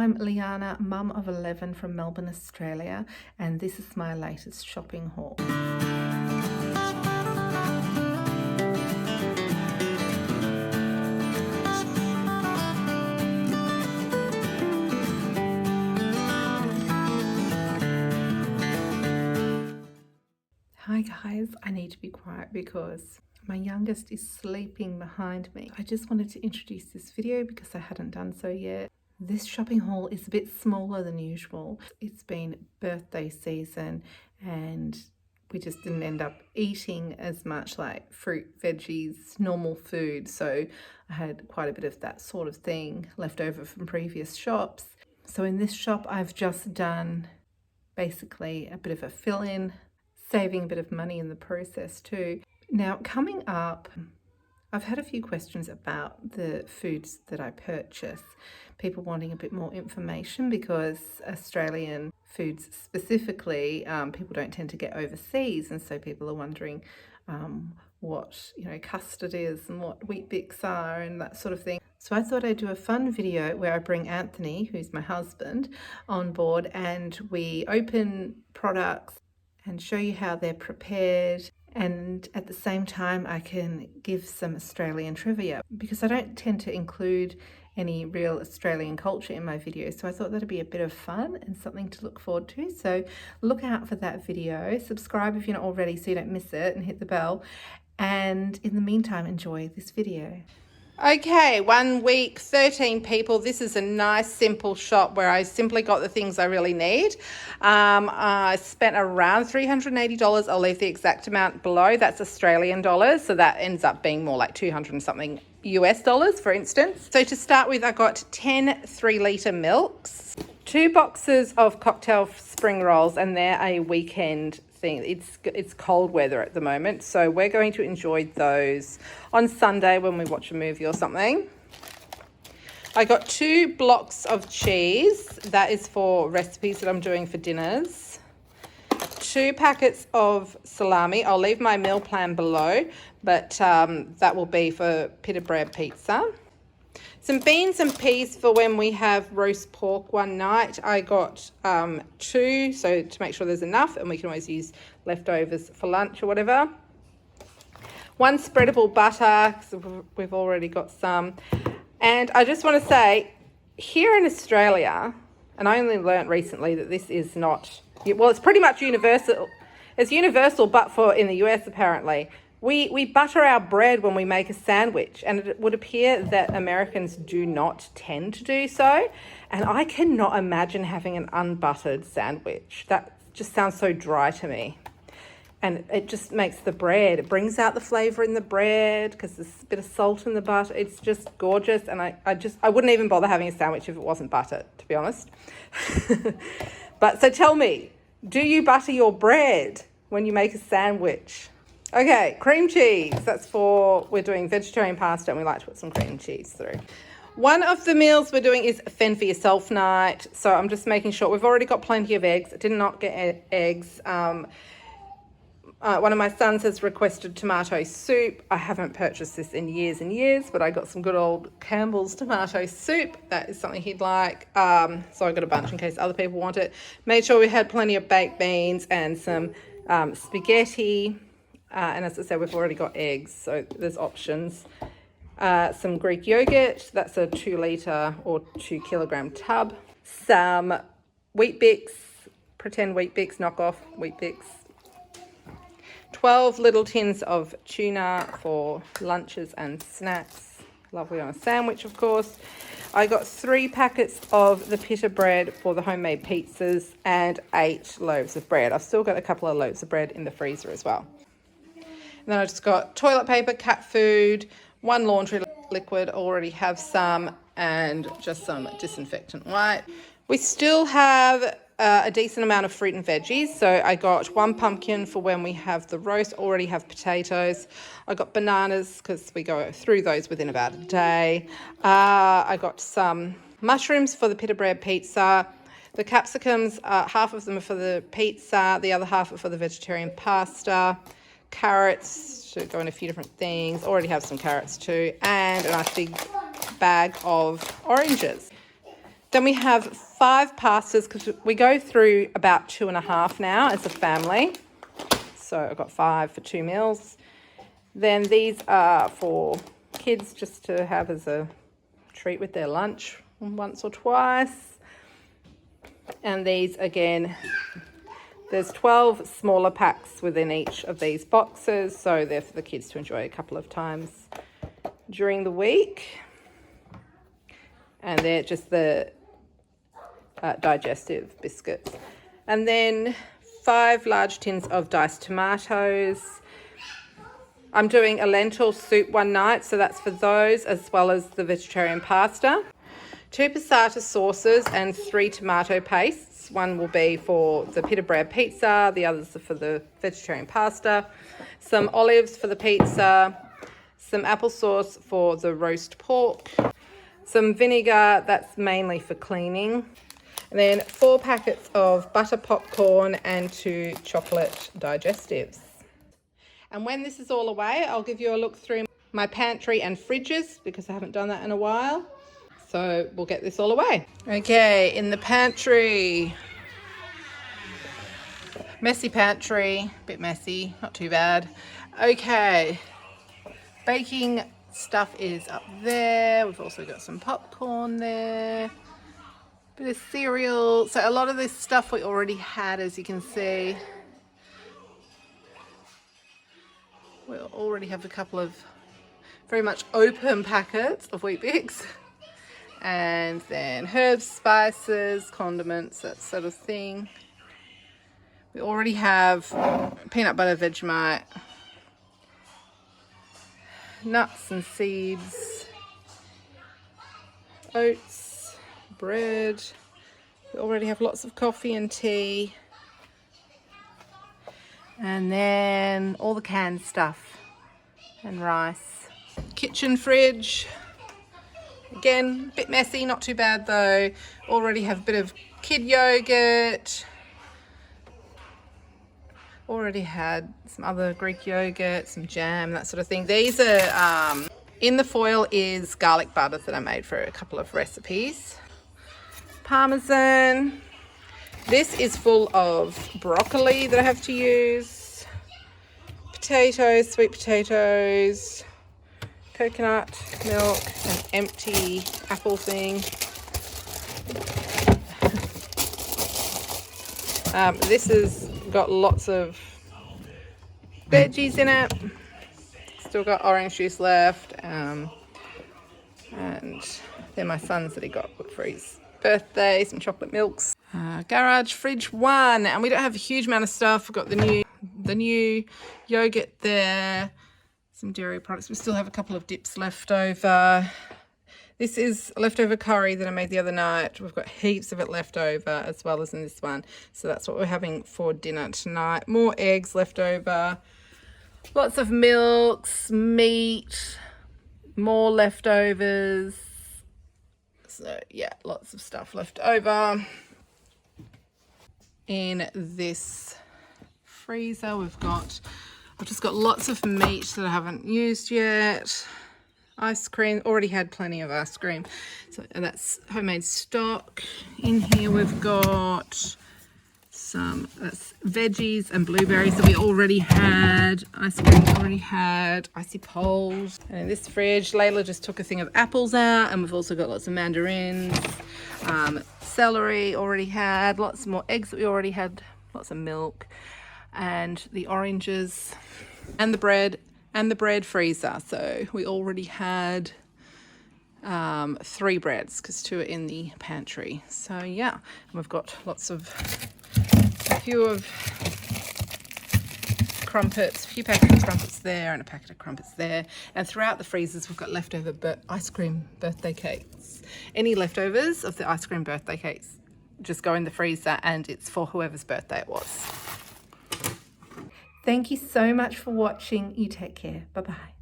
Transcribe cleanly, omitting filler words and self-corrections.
I'm Liana, mum of 11 from Melbourne, Australia, and this is my latest shopping haul. Hi guys, I need to be quiet because my youngest is sleeping behind me. I just wanted to introduce this video because I hadn't done so yet. This shopping haul is a bit smaller than usual. It's been birthday season and we just didn't end up eating as much like fruit, veggies, normal food. So I had quite a bit of that sort of thing left over from previous shops. So in this shop, I've just done basically a bit of a fill-in, saving a bit of money in the process too. Now, coming up, I've had a few questions about the foods that I purchase. People wanting a bit more information because Australian foods specifically, people don't tend to get overseas, and so people are wondering what custard is and what wheat bix are and that sort of thing. So I thought I'd do a fun video where I bring Anthony, who's my husband, on board and we open products and show you how they're prepared. And at the same time, I can give some Australian trivia because I don't tend to include any real Australian culture in my videos. So I thought that'd be a bit of fun and something to look forward to. So look out for that video. Subscribe if you're not already so you don't miss it, and hit the bell. And in the meantime, enjoy this video. Okay, 1 week, 13 people. This is a nice, simple shop where I simply got the things I really need. I spent around $380. I'll leave the exact amount below. That's Australian dollars, so that ends up being more like 200 and something US dollars, for instance. So to start with, I got 10 3-litre milks, 2 boxes of cocktail spring rolls, and they're a weekend thing. It's cold weather at the moment, so we're going to enjoy those on Sunday when we watch a movie or something. I got 2 blocks of cheese. That is for recipes that I'm doing for dinners. 2 packets of salami. I'll leave my meal plan below, but that will be for pita bread pizza. Some beans and peas for when we have roast pork one night. I got 2, so to make sure there's enough, and we can always use leftovers for lunch or whatever. 1 spreadable butter, because we've already got some. And I just want to say, here in Australia, and I only learnt recently that this is not, well, it's pretty much universal. It's universal, but for in the US apparently. We butter our bread when we make a sandwich, and it would appear that Americans do not tend to do so. And I cannot imagine having an unbuttered sandwich. That just sounds so dry to me. And it just makes the bread, it brings out the flavour in the bread because there's a bit of salt in the butter. It's just gorgeous. And I wouldn't even bother having a sandwich if it wasn't buttered, to be honest. But so tell me, do you butter your bread when you make a sandwich? Okay, cream cheese. That's for, we're doing vegetarian pasta and we like to put some cream cheese through. One of the meals we're doing is fend for yourself night. So I'm just making sure we've already got plenty of eggs. I did not get eggs. One of my sons has requested tomato soup. I haven't purchased this in years and years, but I got some good old Campbell's tomato soup. That is something he'd like. So I got a bunch in case other people want it. Made sure we had plenty of baked beans and some spaghetti. And as I said, we've already got eggs, so there's options. Some Greek yogurt, that's a 2-litre or 2 kilogram tub. Some wheat bix, pretend wheat bix, knockoff wheat bix. 12 little tins of tuna for lunches and snacks. Lovely on a sandwich, of course. I got 3 packets of the pita bread for the homemade pizzas and 8 loaves of bread. I've still got a couple of loaves of bread in the freezer as well. And then I just got toilet paper, cat food, 1 laundry liquid, already have some, and just some disinfectant white. We still have a decent amount of fruit and veggies. So I got 1 pumpkin for when we have the roast, already have potatoes. I got bananas because we go through those within about a day. I got some mushrooms for the pita bread pizza. The capsicums, half of them are for the pizza, the other half are for the vegetarian pasta. Carrots to go in a few different things. Already have some carrots too, and a nice big bag of oranges. Then we have 5 pastas because we go through about 2.5 now as a family. So I've got 5 for 2 meals. Then these are for kids just to have as a treat with their lunch once or twice. And these again, there's 12 smaller packs within each of these boxes. So they're for the kids to enjoy a couple of times during the week. And they're just the digestive biscuits. And then 5 large tins of diced tomatoes. I'm doing a lentil soup one night, so that's for those, as well as the vegetarian pasta. 2 passata sauces and 3 tomato pastes. One will be for the pita bread pizza, the others are for the vegetarian pasta. Some olives for the pizza, some applesauce for the roast pork, some vinegar, that's mainly for cleaning. And then 4 packets of butter popcorn and 2 chocolate digestives. And when this is all away, I'll give you a look through my pantry and fridges because I haven't done that in a while. So we'll get this all away. Okay, in the pantry. Messy pantry, bit messy, not too bad. Okay, baking stuff is up there. We've also got some popcorn there. Bit of cereal. So a lot of this stuff we already had, as you can see. We already have a couple of very much open packets of Weet-Bix. And then herbs, spices, condiments, that sort of thing. We already have peanut butter Vegemite, nuts and seeds, oats, bread. We already have lots of coffee and tea. And then all the canned stuff and rice. Kitchen fridge. Again, a bit messy, not too bad though. Already have a bit of kid yogurt. Already had some other Greek yogurt, some jam, that sort of thing. These are, in the foil is garlic butter that I made for a couple of recipes. Parmesan. This is full of broccoli that I have to use. Potatoes, sweet potatoes, coconut milk, an empty apple thing. This has got lots of veggies in it. Still got orange juice left. And they're my son's that he got for his birthday, some chocolate milks. Garage fridge 1, and we don't have a huge amount of stuff. We've got the new yogurt there, some dairy products. We still have a couple of dips left over. This is leftover curry that I made the other night. We've got heaps of it left over as well as in this one. So that's what we're having for dinner tonight. More eggs left over. Lots of milks, meat, more leftovers. So yeah, lots of stuff left over. In this freezer, I've just got lots of meat that I haven't used yet. Ice cream, already had plenty of ice cream. So that's homemade stock. In here we've got some veggies and blueberries that we already had. Ice cream already had. Icy poles. And in this fridge, Layla just took a thing of apples out, and we've also got lots of mandarins. Celery already had. Lots more eggs that we already had. Lots of milk. And the oranges. And the bread freezer. So we already had 3 breads because 2 are in the pantry. So yeah, and we've got a few packets of crumpets there and a packet of crumpets there. And throughout the freezers, we've got leftover ice cream birthday cakes. Any leftovers of the ice cream birthday cakes just go in the freezer, and it's for whoever's birthday it was. Thank you so much for watching. You take care. Bye-bye.